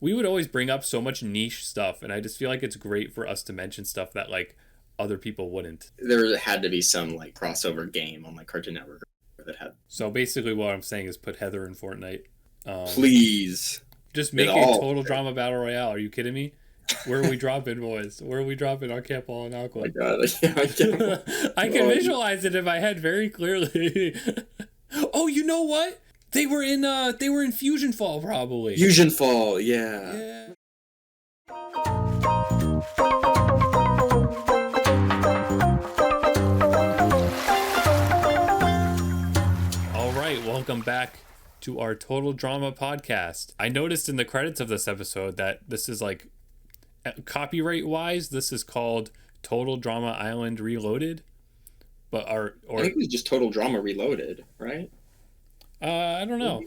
we would always bring up so much niche stuff, and I just feel like it's great for us to mention stuff that like other people wouldn't. There had to be some like crossover game on like Cartoon Network that had. So basically what I'm saying is put Heather in Fortnite. Please. Just make a total drama battle royale. Are you kidding me? Where are we dropping, boys? Where are we dropping our Camp Ball and Aqua? Oh my god. Yeah, I can visualize it in my head very clearly. Oh, you know what? They were in Fusion Fall probably. Fusion Fall, yeah. All right, welcome back to our Total Drama podcast. I noticed in the credits of this episode that this is like copyright wise, this is called Total Drama Island Reloaded. But I think it was just Total Drama Reloaded, right? I don't know.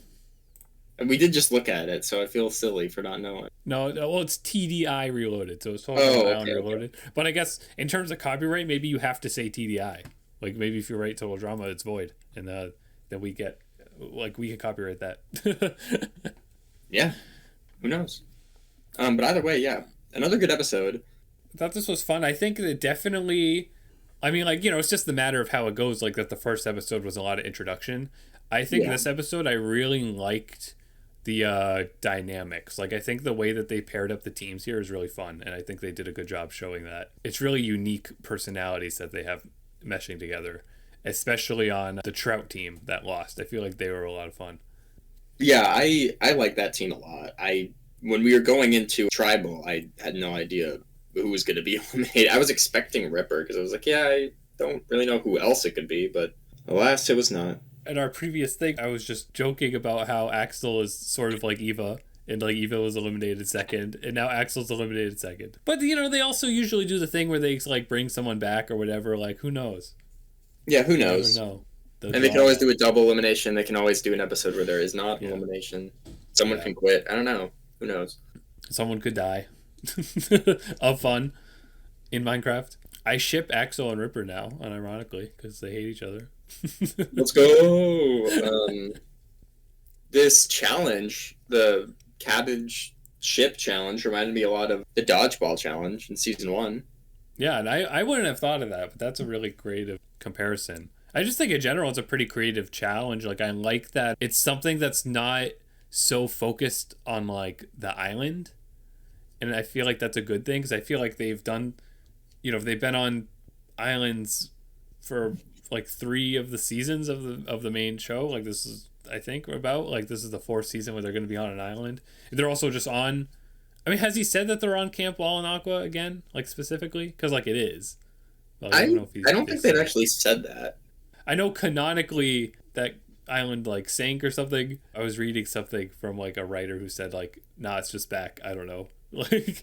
And we did just look at it, so I feel silly for not knowing. No, well, it's TDI Reloaded, so it's Total Drama Island Reloaded. Okay. But I guess in terms of copyright, maybe you have to say TDI. Like maybe if you write Total Drama, it's void, and then we get we can copyright that. Yeah, who knows? But either way, yeah, another good episode. I thought this was fun. I think that definitely. I mean, it's just the matter of how it goes. Like that, the first episode was a lot of introduction. I think this episode, I really liked the dynamics. Like, I think the way that they paired up the teams here is really fun, and I think they did a good job showing that. It's really unique personalities that they have meshing together, especially on the Trout team that lost. I feel like they were a lot of fun. Yeah, I like that team a lot. When we were going into Tribal, I had no idea who was going to be eliminated. I was expecting Ripper, because I was like, yeah, I don't really know who else it could be, but alas, it was not. In our previous thing, I was just joking about how Axel is sort of like Eva, and like Eva was eliminated second, and now Axel's eliminated second. But they also usually do the thing where they like bring someone back or whatever. Like, who knows? Yeah, who knows? You never know. And they can always do a double elimination. They can always do an episode where there is not an elimination. Someone can quit. I don't know. Who knows? Someone could die of fun in Minecraft. I ship Axel and Ripper now, unironically, because they hate each other. Let's go. This challenge, the cabbage ship challenge, reminded me a lot of the dodgeball challenge in season 1. Yeah, and I wouldn't have thought of that, but that's a really creative comparison. I just think in general it's a pretty creative challenge. Like, I like that it's something that's not so focused on like the island, and I feel like that's a good thing, because I feel like they've done, they've been on islands for like 3 of the seasons of the main show. Like, this is, I think, this is the 4th season where they're going to be on an island. They're also just on, I mean, has he said that they're on Camp Wall and Aqua again, like specifically? Because like it is. Like, I don't think they've actually said that. I know canonically that island like sank or something. I was reading something from like a writer who said like, nah, it's just back. I don't know. Like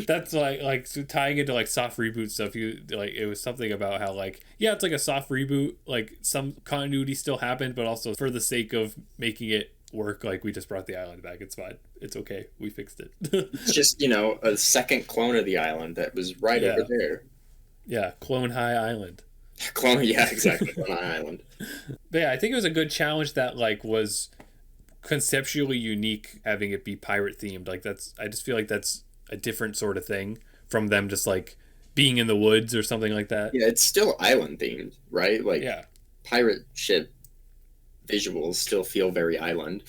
that's like so tying into like soft reboot stuff. It was something about how like, yeah, it's like a soft reboot, like some continuity still happened, but also for the sake of making it work, like we just brought the island back. It's fine, it's okay, we fixed it. It's just a second clone of the island that was right over there. Yeah, Clone High Island. Yeah, exactly. Clone High Island. But yeah, I think it was a good challenge that like was conceptually unique, having it be pirate themed. Like I just feel like that's a different sort of thing from them just like being in the woods or something like that. Yeah, it's still island themed, right? Like, pirate ship visuals still feel very island.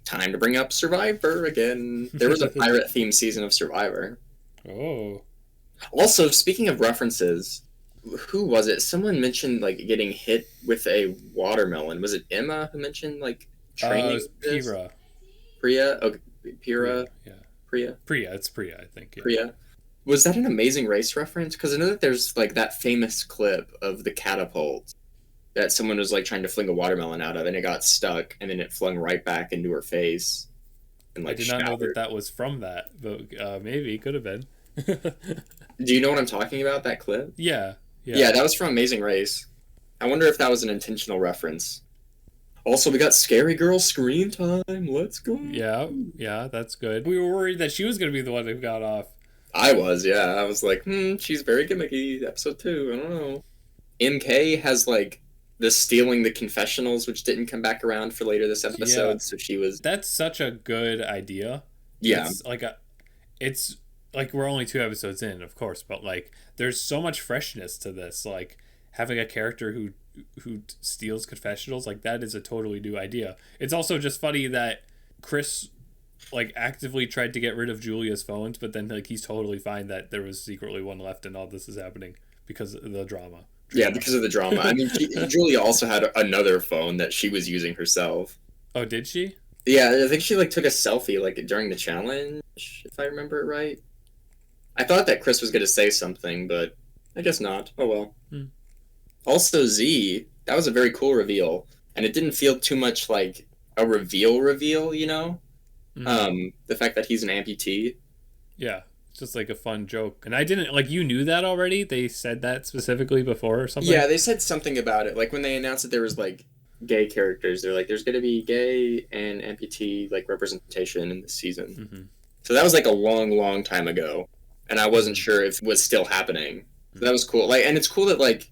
Time to bring up Survivor again. There was a pirate themed season of Survivor. Oh. Also, speaking of references, who was it? Someone mentioned like getting hit with a watermelon. Was it Emma who mentioned like training? It was Pira. Priya? Oh, Pira? Yeah. Priya? It's Priya, I think. Yeah. Priya. Was that an Amazing Race reference? Because I know that there's like that famous clip of the catapult that someone was like trying to fling a watermelon out of, and it got stuck, and then it flung right back into her face. And like, I did not know that was from that, but maybe it could have been. Do you know what I'm talking about? That clip? Yeah. Yeah, that was from Amazing Race. I wonder if that was an intentional reference. Also, we got Scary Girl screen time. Let's go. Yeah, that's good. We were worried that she was going to be the one that got off. I was, yeah. I was like, she's very gimmicky. Episode 2, I don't know. MK has, like, the stealing the confessionals, which didn't come back around for later this episode. Yeah. So she was. That's such a good idea. Yeah. It's like we're only 2 episodes in, of course, but like there's so much freshness to this. Like having a character who steals confessionals, like that is a totally new idea. It's also just funny that Chris like actively tried to get rid of Julia's phones, but then like he's totally fine that there was secretly one left and all this is happening because of the drama. Yeah, because of the drama. I mean, Julia also had another phone that she was using herself. Oh, did she? Yeah, I think she like took a selfie like during the challenge, if I remember it right. I thought that Chris was going to say something, but I guess not. Oh well. Also, Z, that was a very cool reveal, and it didn't feel too much like a reveal, you know? The fact that he's an amputee. Yeah, it's just like a fun joke. And I didn't, like, you knew that already? They said that specifically before or something? Yeah, they said something about it. Like, when they announced that there was, like, gay characters, they're like, there's going to be gay and amputee, like, representation in this season. So that was, like, a long, long time ago, and I wasn't sure if it was still happening. So that was cool. Like, and it's cool that, like,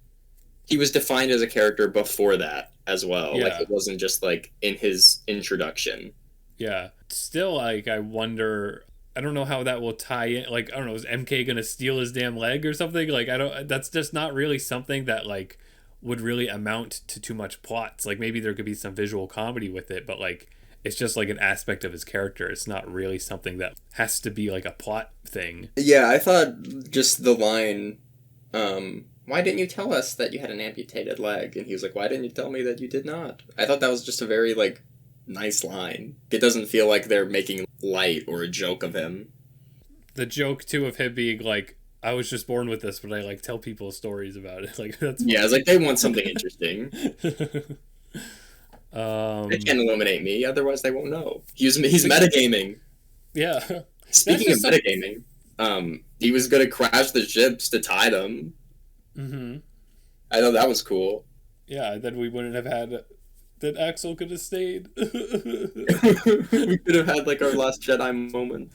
he was defined as a character before that as well. Yeah. Like, it wasn't just, like, in his introduction. Yeah. Still, like, I wonder, I don't know how that will tie in. Like, I don't know, is MK gonna steal his damn leg or something? Like, that's just not really something that, like, would really amount to too much plots. Like, maybe there could be some visual comedy with it, but, like, it's just, like, an aspect of his character. It's not really something that has to be, like, a plot thing. Yeah, I thought just the line, why didn't you tell us that you had an amputated leg? And he was like, why didn't you tell me that you did not? I thought that was just a very, like, nice line. It doesn't feel like they're making light or a joke of him. The joke, too, of him being like, I was just born with this, but I, like, tell people stories about it. Like, that's... Yeah, it's like, they want something interesting. They can't eliminate me, otherwise they won't know. He's metagaming. Yeah. Speaking of metagaming, he was gonna crash the ships to tie them. I thought that was cool. Yeah, then we wouldn't have had... That Axel could have stayed. We could have had, like, our last Jedi moment.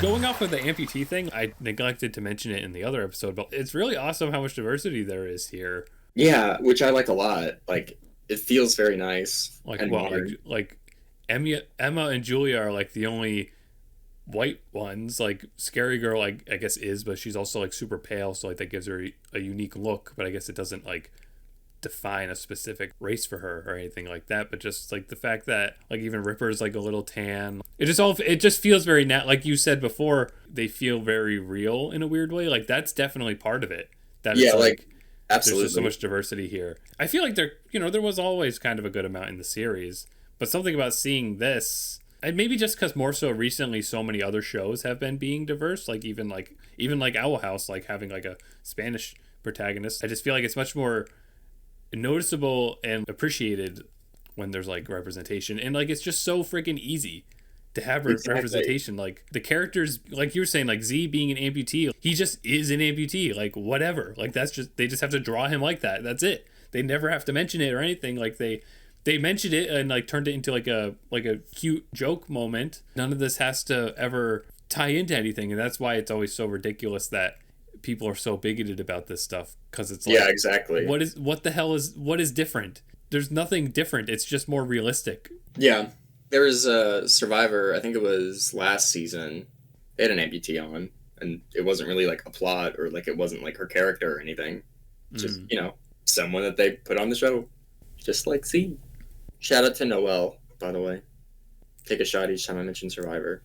Going off of the amputee thing, I neglected to mention it in the other episode, but it's really awesome how much diversity there is here. Yeah, which I like a lot. Like, it feels very nice. Like, well, like Emma and Julia are, like, the only white ones. Like, Scary Girl, I guess is, but she's also, like, super pale, so, like, that gives her a unique look, but I guess it doesn't, like, define a specific race for her or anything like that. But just, like, the fact that, like, even Ripper's, like, a little tan, it just feels very like you said before, they feel very real in a weird way. Like, that's definitely part of it. That yeah, it's, like absolutely. There's just so much diversity here. I feel like there was always kind of a good amount in the series, but something about seeing this, and maybe just because more so recently so many other shows have been being diverse, like even like Owl House, like having like a Spanish protagonist. I just feel like it's much more noticeable and appreciated when there's like representation, and like it's just so freaking easy to have representation. Like the characters, like you were saying, like Z being an amputee, he just is an amputee, like whatever, like that's just, they just have to draw him like that, that's it. They never have to mention it or anything. Like they mentioned it and like turned it into like a cute joke moment. None of this has to ever tie into anything, and that's why it's always so ridiculous that people are so bigoted about this stuff, because it's like, yeah, exactly, what is different? There's nothing different. It's just more realistic. Yeah, there was a Survivor, I think it was last season, they had an amputee on, and it wasn't really like a plot, or like it wasn't like her character or anything. Just, you know, someone that they put on the show, just like Z. Shout out to Noelle, by the way. Take a shot each time I mention Survivor.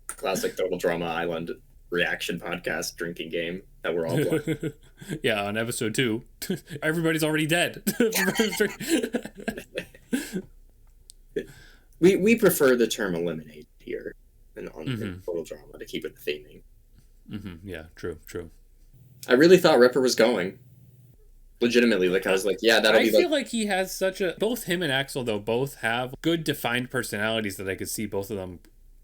Classic Total Drama Island reaction podcast drinking game that we're all playing. Yeah, on episode 2, everybody's already dead. we prefer the term eliminate here in Total Drama to keep it the theming. Yeah, true. I really thought Ripper was going. Legitimately, like I was like, yeah, that'll be. I feel like he has both him and Axel though both have good defined personalities that I could see both of them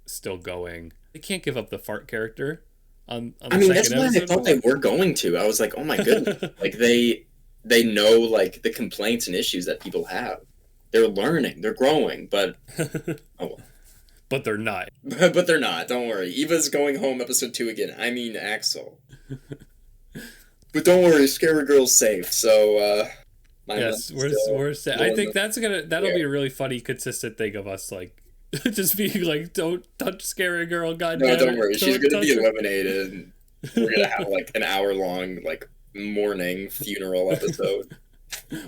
still going. They can't give up the fart character. On the second that's why episode. I thought they were going to. I was like, oh my goodness, like they know like the complaints and issues that people have. They're learning, they're growing, but oh well. But they're not. But they're not. Don't worry. Eva's going home. Episode 2 again. I mean Axel. But don't worry, Scary Girl's safe. So yes, we're set. I think that'll be a really funny, consistent thing of us like just being like, don't touch Scary Girl, God. No, don't worry. She's gonna be eliminated. And we're gonna have like an hour-long like mourning funeral episode.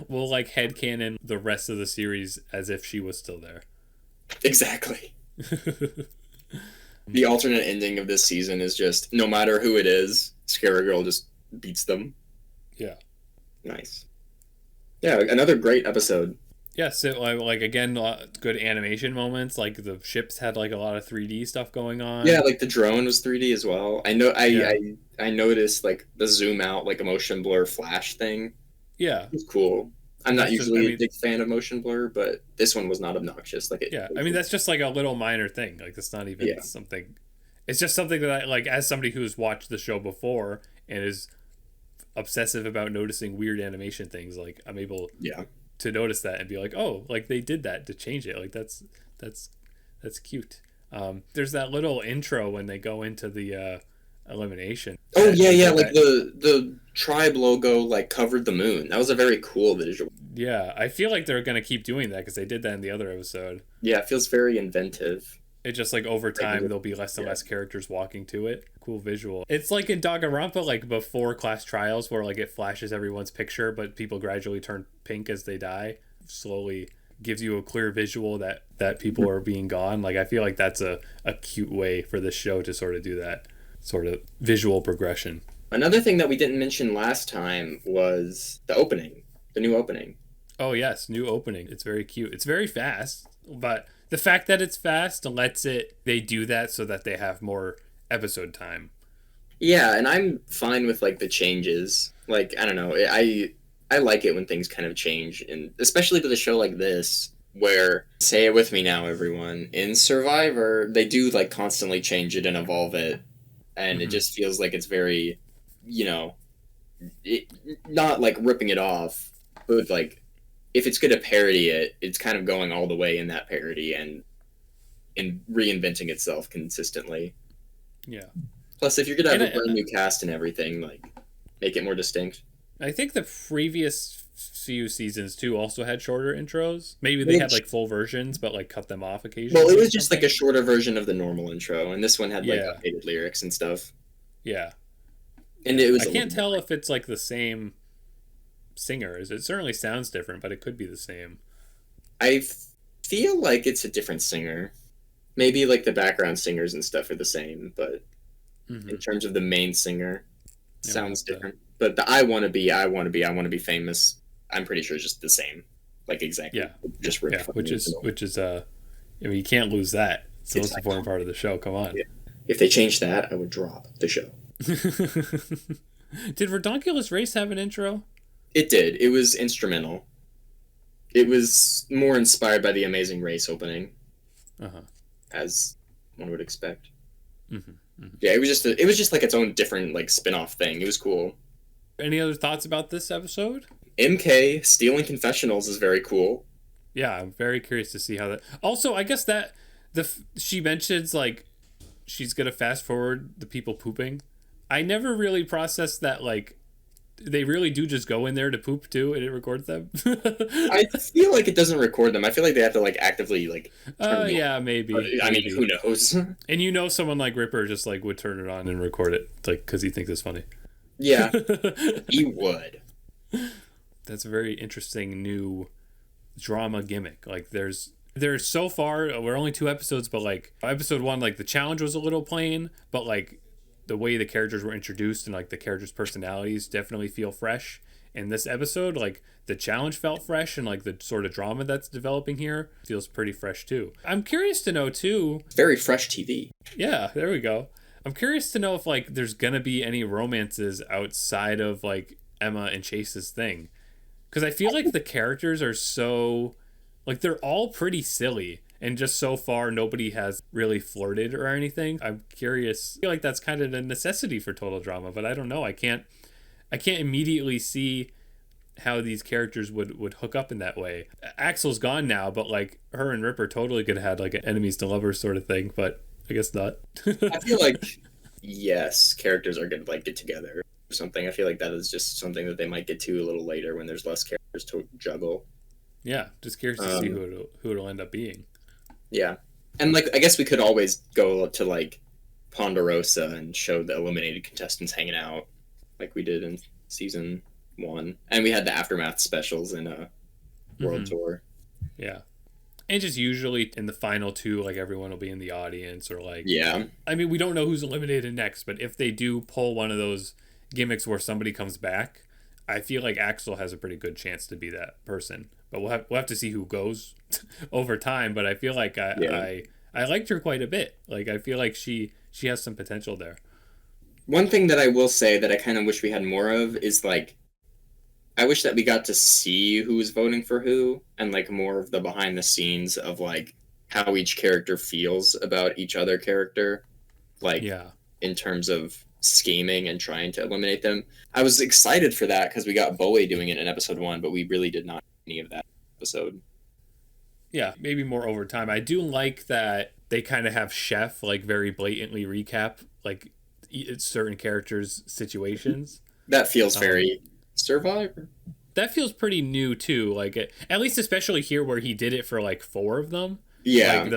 We'll like headcanon the rest of the series as if she was still there. Exactly. The alternate ending of this season is just no matter who it is, Scary Girl just beats them. Yeah. Nice. Yeah, another great episode. Yeah, so like again, good animation moments. Like the ships had like a lot of 3D stuff going on. Yeah, like the drone was 3D as well. I know. I noticed like the zoom out, like a motion blur flash thing. Yeah, it's cool. I'm not usually a big fan of motion blur, but this one was not obnoxious. Like I mean, that's just like a little minor thing. Like it's not even something. It's just something that I like as somebody who's watched the show before and is obsessive about noticing weird animation things. Like I'm able to notice that and be like, oh, like they did that to change it. Like that's cute. There's that little intro when they go into the elimination. Oh yeah, like the tribe logo like covered the moon. That was a very cool visual. Yeah, I feel like they're gonna keep doing that because they did that in the other episode. Yeah, it feels very inventive. It just like over time there'll be less and less characters walking to it. Cool visual. It's like in Danganronpa, like before class trials, where like it flashes everyone's picture, but people gradually turn pink as they die. Slowly gives you a clear visual that people are being gone. Like I feel like that's a cute way for this show to sort of do that sort of visual progression. Another thing that we didn't mention last time was the opening, the new opening. Oh yes, new opening. It's very cute. It's very fast, but the fact that it's fast lets they do that so that they have more episode time. Yeah, and I'm fine with like the changes. Like I don't know, I like it when things kind of change, and especially with a show like this where, say it with me now, everyone, in Survivor they do like constantly change it and evolve it, and it just feels like it's very, not like ripping it off, but like if it's going to parody it, it's kind of going all the way in that parody and reinventing itself consistently. Yeah. Plus, if you're going to have a brand new cast and everything, like, make it more distinct. I think the previous few seasons, too, also had shorter intros. Maybe they had, like, full versions, but, like, cut them off occasionally. Well, it was just, like, a shorter version of the normal intro, and this one had, like, updated lyrics and stuff. Yeah. And it was I can't tell if it's, like, the same singer. It certainly sounds different, but it could be the same. I feel like it's a different singer. Maybe like the background singers and stuff are the same, but in terms of the main singer, sounds different. But the I want to be famous, I'm pretty sure it's just the same, like exactly. Yeah, just ripped. Yeah, which is I mean, you can't lose that. It's the most important part of the show. Come on. Yeah. If they changed that, I would drop the show. Did Redonkulous Race have an intro? It did. It was instrumental. It was more inspired by the Amazing Race opening, as one would expect. Yeah, it was just like its own different like spin-off thing. It was cool. Any other thoughts about this episode? MK stealing confessionals is very cool. Yeah, I'm very curious to see how that. Also, I guess that she mentions like she's gonna fast forward the people pooping. I never really processed that like. They really do just go in there to poop too, and it records them. I feel like it doesn't record them. I feel like they have to like actively like. Yeah, maybe. I mean, who knows? And someone like Ripper just like would turn it on and record it, like because he thinks it's funny. Yeah, he would. That's a very interesting new drama gimmick. Like there's so far we're only 2 episodes, but like episode 1, like the challenge was a little plain, but like. The way the characters were introduced and like the characters' personalities definitely feel fresh. In this episode, like the challenge felt fresh, and like the sort of drama that's developing here feels pretty fresh too. I'm curious to know too. Very fresh TV. Yeah, there we go. I'm curious to know if like there's gonna be any romances outside of like Emma and Chase's thing, because I feel like the characters are so like they're all pretty silly. And just so far, nobody has really flirted or anything. I'm curious. I feel like that's kind of a necessity for total drama, but I don't know. I can't immediately see how these characters would hook up in that way. Axel's gone now, but like her and Ripper totally could have had like an enemies to lovers sort of thing, but I guess not. I feel like yes, characters are gonna like get together or something. I feel like that is just something that they might get to a little later when there's less characters to juggle. Yeah, just curious to see who it'll end up being. Yeah, and like I guess we could always go to like Ponderosa and show the eliminated contestants hanging out, like we did in season 1, and we had the aftermath specials in a world tour. Yeah. And just usually in the final 2, like everyone will be in the audience or like... Yeah. I mean, we don't know who's eliminated next, but if they do pull one of those gimmicks where somebody comes back, I feel like Axel has a pretty good chance to be that person. But we'll have to see who goes over time. But I feel like I liked her quite a bit. Like I feel like she has some potential there. One thing that I will say that I kind of wish we had more of is like, I wish that we got to see who was voting for who, and like more of the behind the scenes of like how each character feels about each other character, like in terms of scheming and trying to eliminate them. I was excited for that because we got Bowie doing it in episode 1, but we really did not have any of that episode. Yeah, maybe more over time. I do like that they kind of have Chef like very blatantly recap like certain characters' situations. That feels very Survivor. That feels pretty new too. Like at least especially here where he did it for like 4 of them. Yeah, like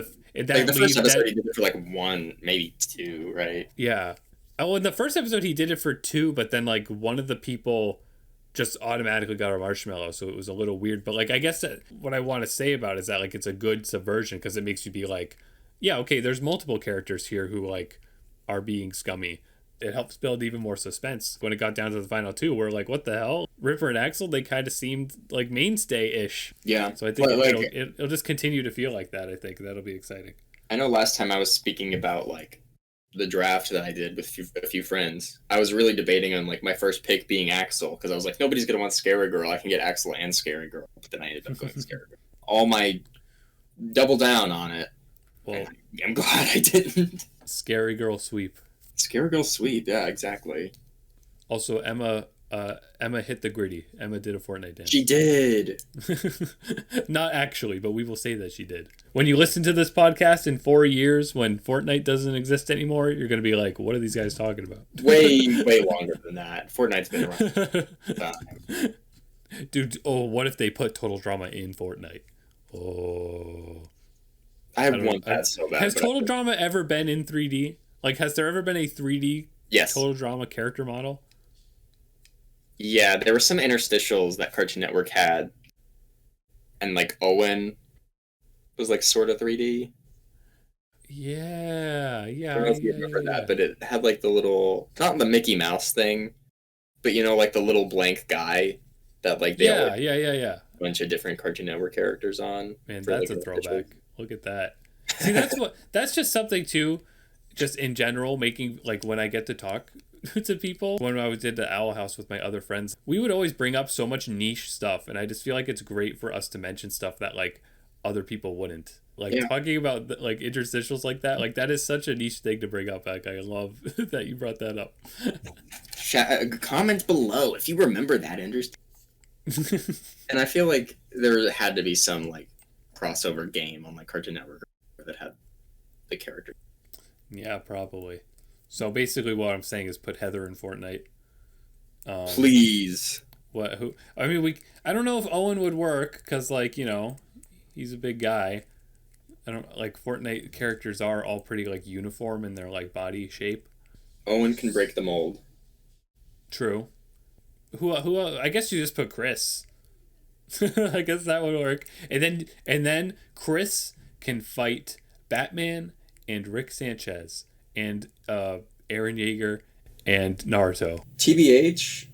the first episode he did it for like 1, maybe 2, right? Yeah. Oh, in the first episode he did it for 2, but then like one of the people just automatically got a marshmallow, so it was a little weird. But like I guess that what I want to say about it is that like it's a good subversion because it makes you be like, yeah, okay, there's multiple characters here who like are being scummy. It helps build even more suspense. When it got down to the final 2, we're like, what the hell? Ripper and Axel, they kind of seemed like mainstay-ish. Yeah. So I think it'll just continue to feel like that. I think that'll be exciting. I know last time I was speaking about like the draft that I did with a few friends, I was really debating on like my first pick being Axel because I was like, nobody's going to want Scary Girl. I can get Axel and Scary Girl. But then I ended up going Scary Girl. All my double down on it. Well, I'm glad I didn't. Scary Girl sweep. Scary Girl sweep, yeah, exactly. Also, Emma hit the gritty. Emma did a Fortnite dance. She did. Not actually, but we will say that she did. When you listen to this podcast in 4 years, when Fortnite doesn't exist anymore, you're going to be like, what are these guys talking about? Way longer than that. Fortnite's been around for time. Dude, what if they put Total Drama in Fortnite? Oh. I want that so bad. Has Total Drama ever been in 3D? Like, has there ever been a 3D Total Drama character model? Yeah, there were some interstitials that Cartoon Network had. And, like, Owen was, like, sort of 3D. Yeah. I don't know if you remember that, but it had, like, the little... Not the Mickey Mouse thing, but, you know, like, the little blank guy that, like, they all... Yeah. A bunch of different Cartoon Network characters on. Man, that's a throwback. Look at that. See, that's just something, too... Just in general, making like when I get to talk to people, when I did the Owl House with my other friends, we would always bring up so much niche stuff, and I just feel like it's great for us to mention stuff that like other people wouldn't. Like talking about like interstitials like that is such a niche thing to bring up. Like I love that you brought that up. Comment below if you remember that interstitial. And I feel like there had to be some like crossover game on like Cartoon Network that had the character. Yeah, probably. So basically what I'm saying is put Heather in Fortnite. Please. What? Who? I mean, I don't know if Owen would work because, like, you know, he's a big guy. I don't like Fortnite characters are all pretty like uniform in their like body shape. Owen can break the mold. True. Who? I guess you just put Chris. I guess that would work. And then Chris can fight Batman and Rick Sanchez and Eren Yeager and Naruto. TBH,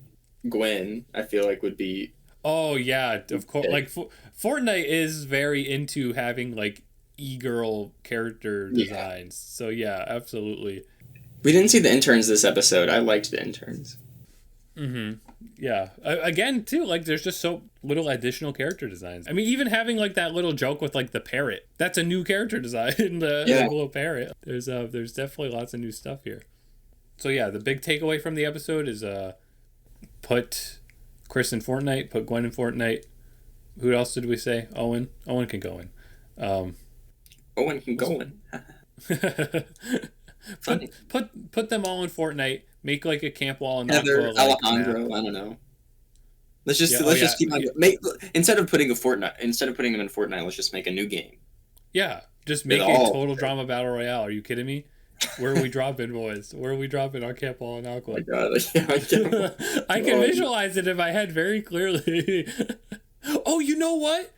Gwen, I feel like would be... Oh, yeah, of course. Like, Fortnite is very into having, like, e-girl character designs. So, yeah, absolutely. We didn't see the interns this episode. I liked the interns. Mm-hmm. Yeah. Again, too, like, there's just so little additional character designs. I mean, even having, like, that little joke with, like, the parrot. That's a new character design, the little parrot. There's definitely lots of new stuff here. So, yeah, the big takeaway from the episode is put Chris in Fortnite. Put Gwen in Fortnite. Who else did we say? Owen. Owen can go in. Owen can go in. put them all in Fortnite. Make like a camp wall and Heather, Alejandro. I don't know. Let's just keep on. Instead of putting them in Fortnite, let's just make a new game. Yeah, just make a total drama battle royale. Are you kidding me? Where are we dropping, boys? Where are we dropping our camp wall and Aqua? Oh my God, I can visualize it in my head very clearly. Oh, you know what?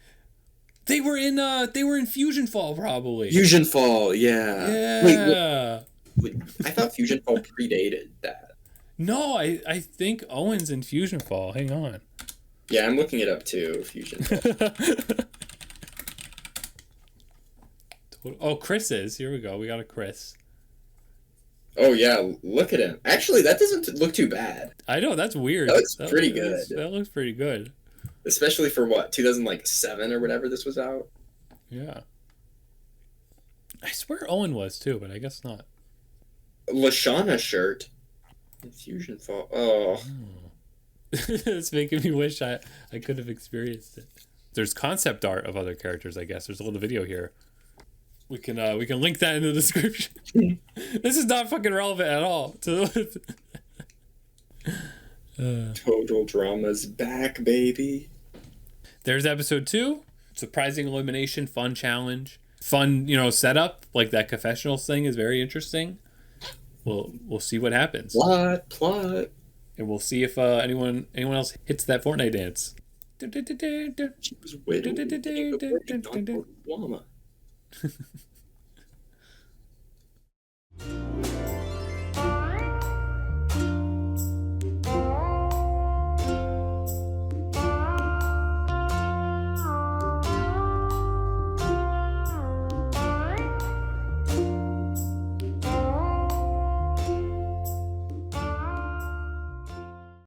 They were in Fusion Fall probably. Fusion Fall, yeah. Yeah. Wait, I thought Fusion Fall predated that. No, I think Owen's in Fusion Fall. Hang on. Yeah, I'm looking it up too. Fusion Fall. Oh, Chris is. Here we go. We got a Chris. Oh yeah, look at him. Actually, that doesn't look too bad. I know, that's weird. That looks pretty good. That looks pretty good. Especially for what, 2007 or whatever this was out? Yeah. I swear Owen was too, but I guess not. Lashana shirt. Fusion Fall. Oh. It's making me wish I could have experienced it. There's concept art of other characters, I guess. There's a little video here. We can link that in the description. This is not fucking relevant at all. Total Drama's back, baby. There's episode 2. Surprising elimination, fun challenge, fun setup. Like that confessionals thing is very interesting. We'll see what happens. Plot. And we'll see if anyone else hits that Fortnite dance. She was waiting.